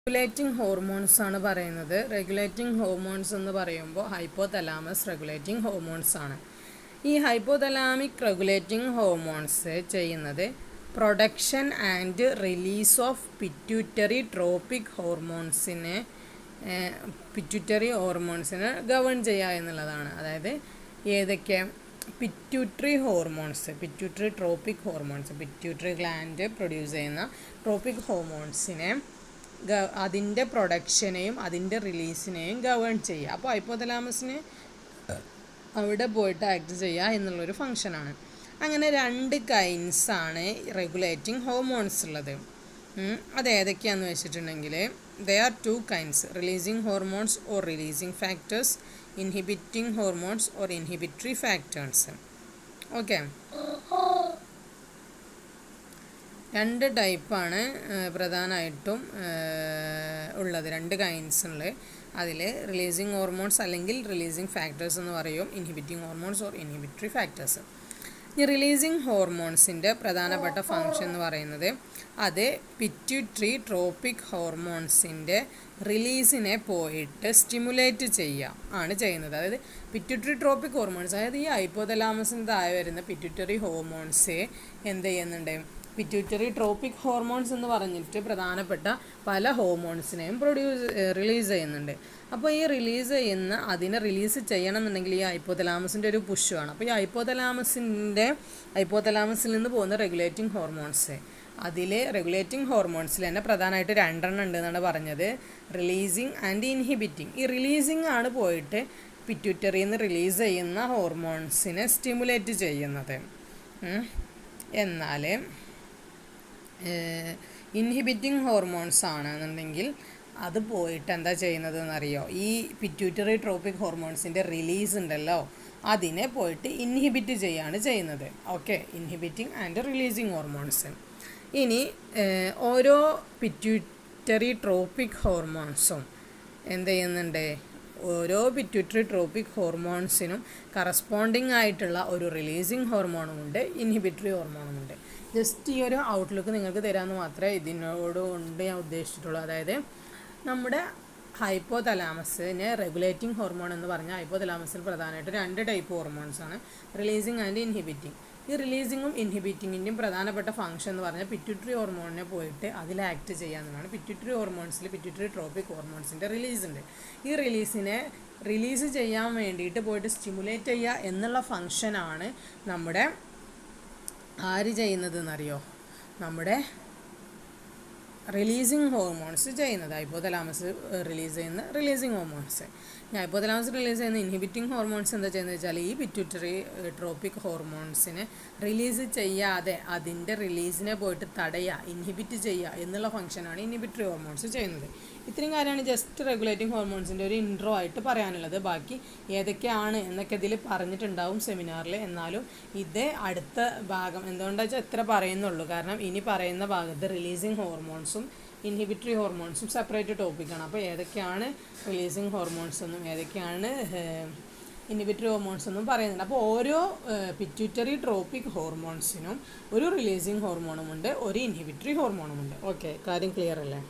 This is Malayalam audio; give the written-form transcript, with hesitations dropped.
റെഗുലേറ്റിംഗ് ഹോർമോൺസ് ആണ് പറയുന്നത്. റെഗുലേറ്റിംഗ് ഹോർമോൺസ് എന്ന് പറയുമ്പോൾ ഹൈപ്പോതലാമസ് റെഗുലേറ്റിംഗ് ഹോർമോൺസ് ആണ്. ഈ ഹൈപ്പോതലാമിക് റെഗുലേറ്റിംഗ് ഹോർമോൺസ് ചെയ്യുന്നത് production and release of pituitary tropic ഹോർമോൺസിനെ ഗവേൺ ചെയ്യുക എന്നുള്ളതാണ്. അതായത് ഏതൊക്കെ pituitary hormones, pituitary tropic hormones, pituitary gland produce ചെയ്യുന്ന ട്രോപ്പിക് ഹോർമോൺസിനെ അതിൻ്റെ പ്രൊഡക്ഷനെയും അതിൻ്റെ റിലീസിനെയും ഗവേൺ ചെയ്യുക. അപ്പോൾ ഹൈപ്പോതലാമസിന് അവിടെ പോയിട്ട് ആക്ട് ചെയ്യുക എന്നുള്ളൊരു ഫങ്ഷനാണ്. അങ്ങനെ 2 കൈൻഡ്സാണ് റെഗുലേറ്റിംഗ് ഹോർമോൺസ് ഉള്ളത്. അത് ഏതൊക്കെയാണെന്ന് വെച്ചിട്ടുണ്ടെങ്കിൽ there are 2 kinds: releasing hormones or releasing factors, inhibiting hormones or inhibitory factors. Okay, 2 ടൈപ്പാണ് പ്രധാനമായിട്ടും ഉള്ളത്, 2 കൈൻഡ്സ് ഉള്ളത്. അതിൽ റിലീസിങ് ഹോർമോൺസ് അല്ലെങ്കിൽ റിലീസിങ് ഫാക്ടേഴ്സ് എന്ന് പറയും, inhibiting hormones or inhibitory factors. ഈ റിലീസിങ് ഹോർമോൺസിൻ്റെ പ്രധാനപ്പെട്ട ഫങ്ഷൻ എന്ന് പറയുന്നത് അത് പിറ്റ്യൂട്ടറി ട്രോപ്പിക് ഹോർമോൺസിൻ്റെ റിലീസിനെ പോയിട്ട് സ്റ്റിമുലേറ്റ് ചെയ്യുക ആണ് ചെയ്യുന്നത്. അതായത് പിറ്റ്യൂട്ടറി ട്രോപ്പിക് ഹോർമോൺസ്, അതായത് ഈ ഹൈപ്പോതലാമസിന് താഴെ വരുന്ന പിറ്റ്യൂട്ടറി ഹോർമോൺസ് എന്ത് ചെയ്യുന്നുണ്ട്, പിറ്റ്യൂട്ടറി ട്രോപ്പിക് ഹോർമോൺസ് എന്ന് പറഞ്ഞിട്ട് പ്രധാനപ്പെട്ട പല ഹോർമോൺസിനെയും റിലീസ് ചെയ്യുന്നുണ്ട്. അപ്പോൾ ഈ റിലീസ് ചെയ്യുന്ന അതിനെ റിലീസ് ചെയ്യണം എന്നുണ്ടെങ്കിൽ ഈ ഹൈപ്പോതലാമസിൻ്റെ ഒരു പുഷ് വേണം. അപ്പോൾ ഈ ഹൈപ്പോതലാമസിൽ നിന്ന് പോകുന്ന റെഗുലേറ്റിംഗ് ഹോർമോൺസ്, അതിൽ റെഗുലേറ്റിംഗ് ഹോർമോൺസിൽ തന്നെ പ്രധാനമായിട്ട് 2 ഉണ്ട് എന്നാണ് പറഞ്ഞത്, റിലീസിങ് ആൻഡ് ഇൻഹിബിറ്റിംഗ്. ഈ റിലീസിങ് ആണ് പോയിട്ട് പിറ്റ്യൂട്ടറിയിൽ നിന്ന് റിലീസ് ചെയ്യുന്ന ഹോർമോൺസിനെ സ്റ്റിമുലേറ്റ് ചെയ്യുന്നത്. എന്നാൽ ഇൻഹിബിറ്റിംഗ് ഹോർമോൺസ് ആണെന്നുണ്ടെങ്കിൽ അത് പോയിട്ട് എന്താ ചെയ്യുന്നത് എന്നറിയോ, ഈ പിറ്റ്യൂട്ടറി ട്രോപ്പിക് ഹോർമോൺസിൻ്റെ റിലീസ് ഉണ്ടല്ലോ അതിനെ പോയിട്ട് ഇൻഹിബിറ്റ് ചെയ്യാണ് ചെയ്യുന്നത്. Okay, inhibiting and releasing hormones. ഇനി ഓരോ പിറ്റ്യൂട്ടറി ട്രോപ്പിക് ഹോർമോൺസും എന്ത് ചെയ്യുന്നുണ്ട്, ഓരോ പിറ്റ്യൂട്ടറി ട്രോപ്പിക് ഹോർമോൺസിനും കറസ്പോണ്ടിങ് ആയിട്ടുള്ള ഒരു റിലീസിങ് ഹോർമോണുമുണ്ട്, ഇൻഹിബിറ്ററി ഹോർമോണുമുണ്ട്. ജസ്റ്റ് ഈ ഒരു ഔട്ട്ലുക്ക് നിങ്ങൾക്ക് തരാമെന്ന് മാത്രമേ ഇതിനോടുകൊണ്ട് ഞാൻ ഉദ്ദേശിച്ചിട്ടുള്ളൂ. അതായത് നമ്മുടെ ഹൈപ്പോതലാമസിനെ റെഗുലേറ്റിംഗ് ഹോർമോൺ എന്ന് പറഞ്ഞാൽ ഹൈപ്പോതലാമസിൽ പ്രധാനമായിട്ട് 2 ടൈപ്പ് ഹോർമോൺസ് ആണ്, റിലീസിങ് ആൻഡ് ഇൻഹിബിറ്റിംഗ്. ഈ റിലീസിങ്ങും ഇൻഹിബിറ്റിങ്ങിൻ്റെയും പ്രധാനപ്പെട്ട ഫംഗ്ഷൻ എന്ന് പറഞ്ഞാൽ പിറ്റ്യൂട്ടറി ഹോർമോണിനെ പോയിട്ട് അതിൽ ആക്ട് ചെയ്യാമെന്നാണ്. പിറ്റ്യൂട്ടറി ഹോർമോൺസിൽ പിറ്റ്യൂട്ടറി ട്രോപ്പിക് ഹോർമോൺസിൻ്റെ റിലീസ് ഉണ്ട്. ഈ റിലീസിനെ റിലീസ് ചെയ്യാൻ വേണ്ടിയിട്ട് പോയിട്ട് സ്റ്റിമുലേറ്റ് ചെയ്യുക എന്നുള്ള ഫംഗ്ഷനാണ് നമ്മുടെ ആര് ചെയ്യുന്നതെന്നറിയോ, നമ്മുടെ റിലീസിങ് ഹോർമോൺസ് ചെയ്യുന്നത്. ഹൈപ്പോതലാമസ് റിലീസ് ചെയ്യുന്ന റിലീസിങ് ഹോർമോൺസ്. ഹൈപ്പോതലാമസ് റിലീസ് ചെയ്യുന്ന ഇൻഹിബിറ്റിംഗ് ഹോർമോൺസ് എന്താ ചെയ്യുന്നത് വെച്ചാൽ ഈ പിറ്റ്യൂട്ടറി ട്രോപ്പിക് ഹോർമോൺസിനെ റിലീസ് ചെയ്യാതെ അതിൻ്റെ റിലീസിനെ പോയിട്ട് തടയുക, ഇൻഹിബിറ്റ് ചെയ്യുക എന്നുള്ള ഫംഗ്ഷനാണ് ഇൻഹിബിറ്ററി ഹോർമോൺസ് ചെയ്യുന്നത്. ഇത്രയും കാര്യമാണ് ജസ്റ്റ് റെഗുലേറ്റിംഗ് ഹോർമോൺസിൻ്റെ ഒരു ഇൻട്രോ ആയിട്ട് പറയാനുള്ളത്. ബാക്കി ഏതൊക്കെയാണ് എന്നൊക്കെ ഇതിൽ പറഞ്ഞിട്ടുണ്ടാവും സെമിനാറിൽ. എന്നാലും ഇത് അടുത്ത ഭാഗം എന്തുകൊണ്ടാണെന്ന് വെച്ചാൽ എത്ര പറയുന്നുള്ളൂ, കാരണം ഇനി പറയുന്ന ഭാഗത്ത് റിലീസിങ് ഹോർമോൺസും ഇൻഹിബിറ്ററി ഹോർമോൺസും സെപ്പറേറ്റ് ടോപ്പിക്കാണ്. അപ്പോൾ ഏതൊക്കെയാണ് റിലീസിങ് ഹോർമോൺസ് എന്നും ഏതൊക്കെയാണ് ഇൻഹിബിറ്ററി ഹോർമോൺസ് എന്നും പറയുന്നുണ്ട്. അപ്പോൾ ഓരോ പിറ്റ്യൂട്ടറി ട്രോപ്പിക് ഹോർമോൺസിനും ഒരു റിലീസിങ് ഹോർമോണുമുണ്ട്, ഒരു ഇൻഹിബിറ്ററി ഹോർമോണുമുണ്ട്. ഓക്കെ, കാര്യം ക്ലിയർ അല്ലേ?